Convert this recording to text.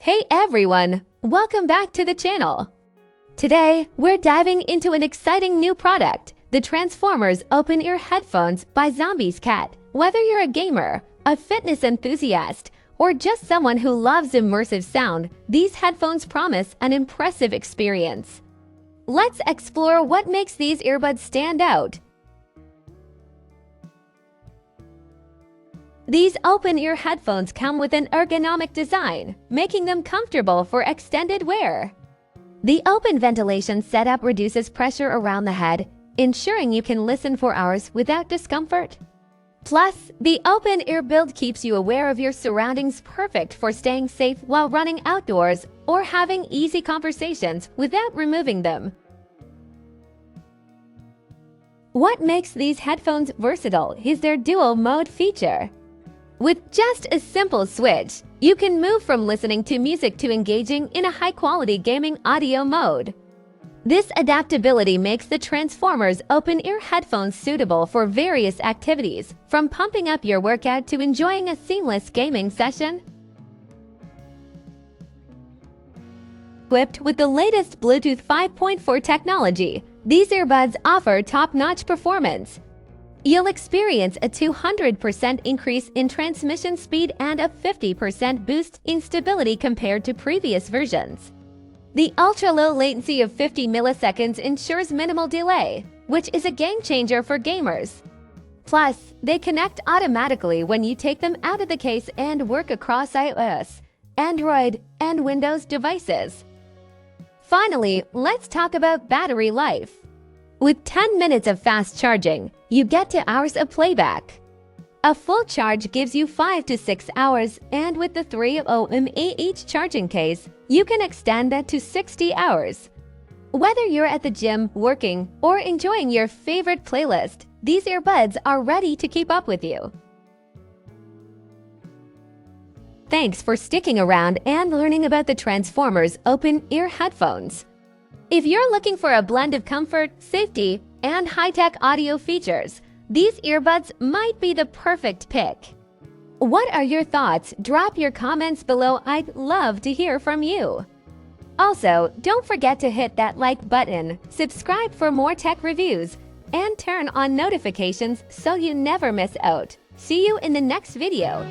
Hey everyone! Welcome back to the channel. Today, we're diving into an exciting new product, the Transformers Open-Ear Headphones by Zombies Cat. Whether you're a gamer, a fitness enthusiast, or just someone who loves immersive sound, these headphones promise an impressive experience. Let's explore what makes these earbuds stand out. These open-ear headphones come with an ergonomic design, making them comfortable for extended wear. The open ventilation setup reduces pressure around the head, ensuring you can listen for hours without discomfort. Plus, the open-ear build keeps you aware of your surroundings, perfect for staying safe while running outdoors or having easy conversations without removing them. What makes these headphones versatile is their dual-mode feature. With just a simple switch, you can move from listening to music to engaging in a high-quality gaming audio mode. This adaptability makes the Transformers open-ear headphones suitable for various activities, from pumping up your workout to enjoying a seamless gaming session. Equipped with the latest Bluetooth 5.4 technology, these earbuds offer top-notch performance. You'll experience a 200% increase in transmission speed and a 50% boost in stability compared to previous versions. The ultra-low latency of 50 milliseconds ensures minimal delay, which is a game-changer for gamers. Plus, they connect automatically when you take them out of the case and work across iOS, Android, and Windows devices. Finally, let's talk about battery life. With 10 minutes of fast charging, you get to hours of playback. A full charge gives you 5 to 6 hours, and with the 3 mAh charging case, you can extend that to 60 hours. Whether you're at the gym, working, or enjoying your favorite playlist, these earbuds are ready to keep up with you. Thanks for sticking around and learning about the Transformers open-ear headphones. If you're looking for a blend of comfort, safety, and high-tech audio features, these earbuds might be the perfect pick. What are your thoughts? Drop your comments below. I'd love to hear from you. Also, don't forget to hit that like button, subscribe for more tech reviews, and turn on notifications so you never miss out. See you in the next video.